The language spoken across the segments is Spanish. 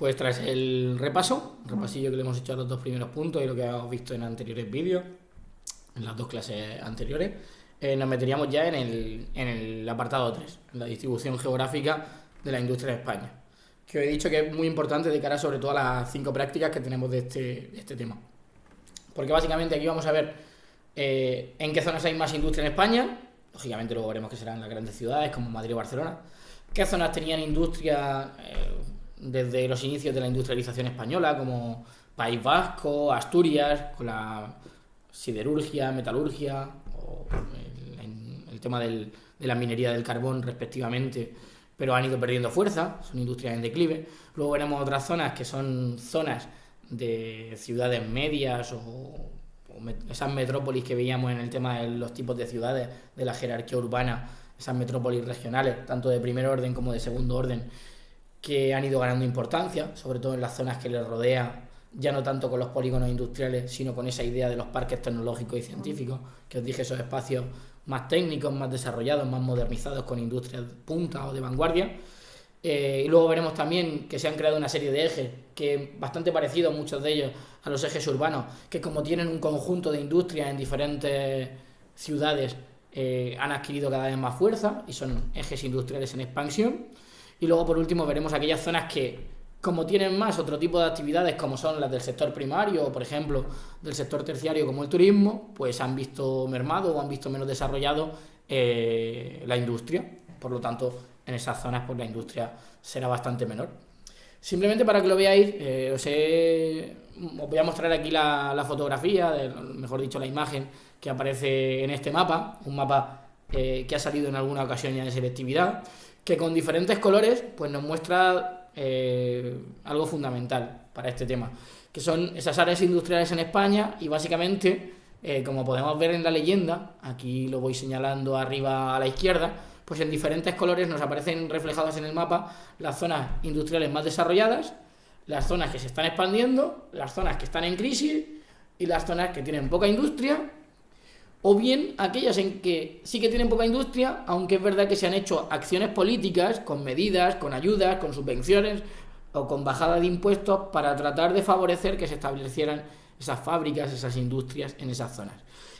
Pues tras el repasillo que le hemos hecho a los dos primeros puntos y lo que hemos visto en anteriores vídeos, en las dos clases anteriores, nos meteríamos ya en el apartado 3, en la distribución geográfica de la industria en España, que os he dicho que es muy importante de cara sobre todo a las 5 prácticas que tenemos de este tema. Porque básicamente aquí vamos a ver en qué zonas hay más industria en España, lógicamente luego veremos que serán las grandes ciudades como Madrid o Barcelona, qué zonas tenían industria desde los inicios de la industrialización española, como País Vasco, Asturias, con la siderurgia, metalurgia, o el tema de la minería del carbón respectivamente, pero han ido perdiendo fuerza, son industrias en declive. Luego veremos otras zonas que son zonas de ciudades medias o esas metrópolis que veíamos en el tema de los tipos de ciudades, de la jerarquía urbana, esas metrópolis regionales, tanto de primer orden como de segundo orden, que han ido ganando importancia, sobre todo en las zonas que les rodea, ya no tanto con los polígonos industriales, sino con esa idea de los parques tecnológicos y científicos, que os dije, esos espacios más técnicos, más desarrollados, más modernizados, con industrias punta o de vanguardia. Y luego veremos también que se han creado una serie de ejes, que bastante parecidos muchos de ellos a los ejes urbanos, que como tienen un conjunto de industrias en diferentes ciudades, han adquirido cada vez más fuerza y son ejes industriales en expansión. Y luego por último veremos aquellas zonas que, como tienen más otro tipo de actividades como son las del sector primario o por ejemplo del sector terciario como el turismo, pues han visto mermado o han visto menos desarrollado la industria. Por lo tanto, en esas zonas pues la industria será bastante menor. Simplemente para que lo veáis, os voy a mostrar aquí la fotografía, mejor dicho la imagen que aparece en este mapa, un mapa que ha salido en alguna ocasión ya de selectividad, que con diferentes colores pues nos muestra algo fundamental para este tema, que son esas áreas industriales en España y básicamente, como podemos ver en la leyenda, aquí lo voy señalando arriba a la izquierda, pues en diferentes colores nos aparecen reflejadas en el mapa las zonas industriales más desarrolladas, las zonas que se están expandiendo, las zonas que están en crisis y las zonas que tienen poca industria, o bien aquellas en que sí que tienen poca industria, aunque es verdad que se han hecho acciones políticas, con medidas, con ayudas, con subvenciones o con bajada de impuestos para tratar de favorecer que se establecieran esas fábricas, esas industrias en esas zonas.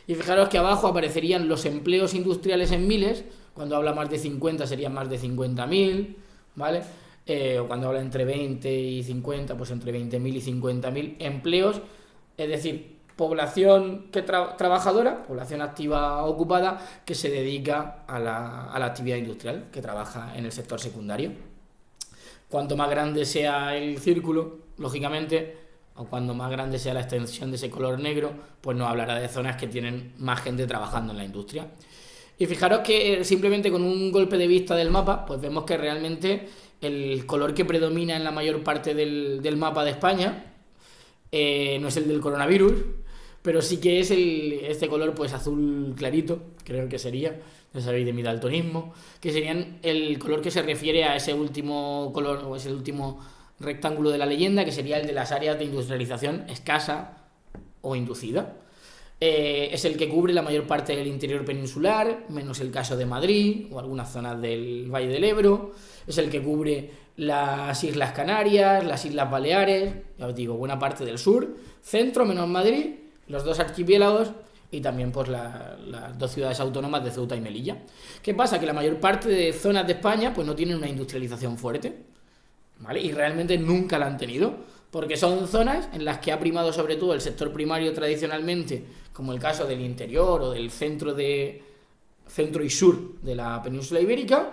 Y fijaros que abajo aparecerían los empleos industriales en miles, cuando habla más de 50 serían más de 50.000, ¿vale? O cuando habla entre 20 y 50, pues entre 20.000 y 50.000 empleos, es decir, población trabajadora, población activa ocupada, que se dedica a la actividad industrial, que trabaja en el sector secundario. Cuanto más grande sea el círculo, lógicamente, o cuando más grande sea la extensión de ese color negro, pues nos hablará de zonas que tienen más gente trabajando en la industria. Y fijaros que simplemente con un golpe de vista del mapa, pues vemos que realmente el color que predomina en la mayor parte del mapa de España no es el del coronavirus, pero sí que es este color pues azul clarito, creo que sería, ya sabéis de mi daltonismo, que serían el color que se refiere a ese último color o ese último rectángulo de la leyenda, que sería el de las áreas de industrialización escasa o inducida. Es el que cubre la mayor parte del interior peninsular, menos el caso de Madrid o algunas zonas del Valle del Ebro. Es el que cubre las Islas Canarias, las Islas Baleares, ya os digo, buena parte del sur, centro menos Madrid, los dos archipiélagos y también pues las dos ciudades autónomas de Ceuta y Melilla. ¿Qué pasa? Que la mayor parte de zonas de España pues no tienen una industrialización fuerte, ¿vale? Y realmente nunca la han tenido, porque son zonas en las que ha primado sobre todo el sector primario tradicionalmente, como el caso del interior o del centro y sur de la península ibérica,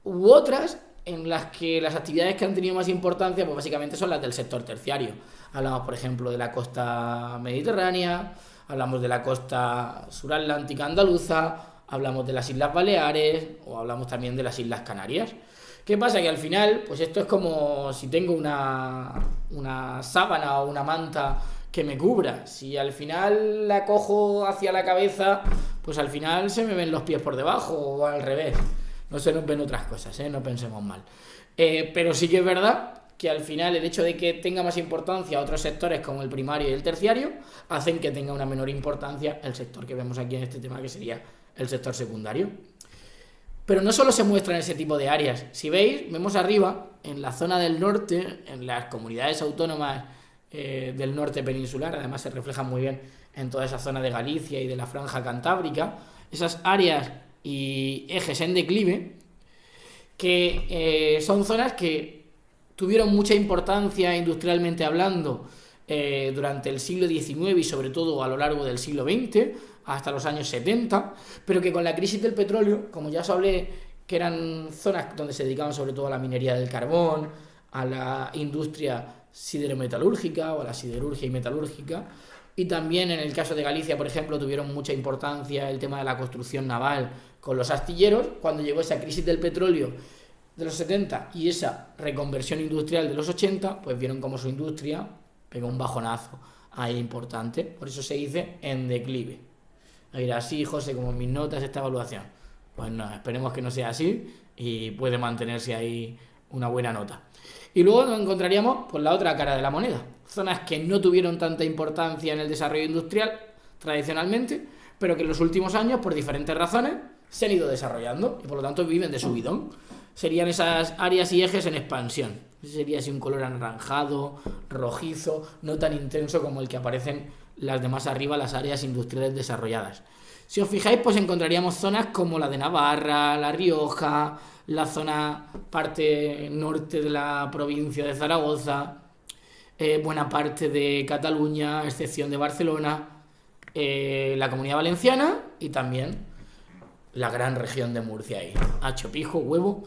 u otras en las que las actividades que han tenido más importancia pues básicamente son las del sector terciario. Hablamos, por ejemplo, de la costa mediterránea, hablamos de la costa suratlántica andaluza, hablamos de las Islas Baleares o hablamos también de las Islas Canarias. ¿Qué pasa? Que al final, pues esto es como si tengo una sábana o una manta que me cubra. Si al final la cojo hacia la cabeza, pues al final se me ven los pies por debajo o al revés. No se nos ven otras cosas, no pensemos mal. Pero sí que es verdad que al final el hecho de que tenga más importancia otros sectores como el primario y el terciario hacen que tenga una menor importancia el sector que vemos aquí en este tema, que sería el sector secundario. Pero no solo se muestran ese tipo de áreas. Si veis, vemos arriba, en la zona del norte, en las comunidades autónomas del norte peninsular, además se reflejan muy bien en toda esa zona de Galicia y de la franja cantábrica, esas áreas y ejes en declive, que son zonas que tuvieron mucha importancia industrialmente hablando durante el siglo XIX y sobre todo a lo largo del siglo XX, hasta los años 70, pero que con la crisis del petróleo, como ya os hablé, que eran zonas donde se dedicaban sobre todo a la minería del carbón, a la industria siderometalúrgica o a la siderurgia y metalúrgica, y también en el caso de Galicia, por ejemplo, tuvieron mucha importancia el tema de la construcción naval con los astilleros. Cuando llegó esa crisis del petróleo de los 70 y esa reconversión industrial de los 80, pues vieron como su industria pegó un bajonazo ahí importante, por eso se dice en declive. Me dirás, sí, José, como en mis notas esta evaluación. Pues no, esperemos que no sea así y puede mantenerse ahí una buena nota. Y luego nos encontraríamos por la otra cara de la moneda, zonas que no tuvieron tanta importancia en el desarrollo industrial tradicionalmente, pero que en los últimos años, por diferentes razones, se han ido desarrollando y por lo tanto viven de subidón. Serían esas áreas y ejes en expansión. Sería así un color anaranjado, rojizo, no tan intenso como el que aparecen las de más arriba, las áreas industriales desarrolladas. Si os fijáis, pues encontraríamos zonas como la de Navarra, La Rioja, la zona parte norte de la provincia de Zaragoza, buena parte de Cataluña, a excepción de Barcelona, la Comunidad Valenciana y también la gran región de Murcia ahí. Hacho, pijo, huevo,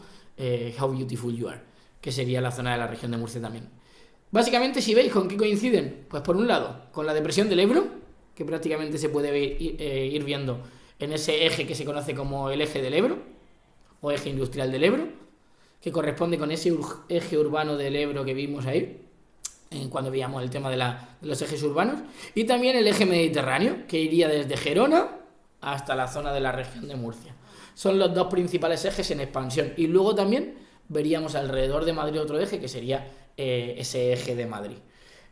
how beautiful you are, que sería la zona de la región de Murcia también. Básicamente, si veis con qué coinciden, pues por un lado, con la depresión del Ebro, que prácticamente se puede ir viendo en ese eje que se conoce como el eje del Ebro, o eje industrial del Ebro, que corresponde con ese eje urbano del Ebro que vimos ahí, cuando veíamos el tema de los ejes urbanos, y también el eje mediterráneo, que iría desde Gerona hasta la zona de la región de Murcia. Son los dos principales ejes en expansión. Y luego también veríamos alrededor de Madrid otro eje, que sería ese eje de Madrid.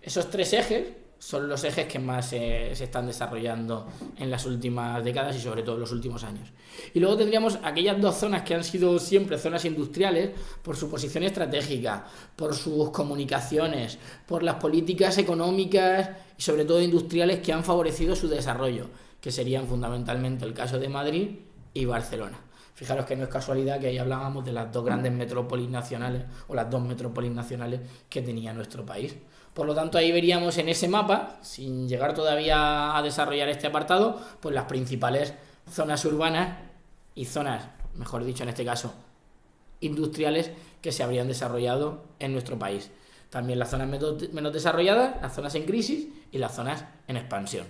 Esos tres ejes son los ejes que más se están desarrollando en las últimas décadas y sobre todo en los últimos años. Y luego tendríamos aquellas dos zonas que han sido siempre zonas industriales por su posición estratégica, por sus comunicaciones, por las políticas económicas y sobre todo industriales que han favorecido su desarrollo, que serían fundamentalmente el caso de Madrid y Barcelona. Fijaros que no es casualidad que ahí hablábamos de las dos grandes metrópolis nacionales o las dos metrópolis nacionales que tenía nuestro país. Por lo tanto, ahí veríamos en ese mapa, sin llegar todavía a desarrollar este apartado, pues las principales zonas urbanas y zonas, mejor dicho en este caso, industriales que se habrían desarrollado en nuestro país. También las zonas menos desarrolladas, las zonas en crisis y las zonas en expansión.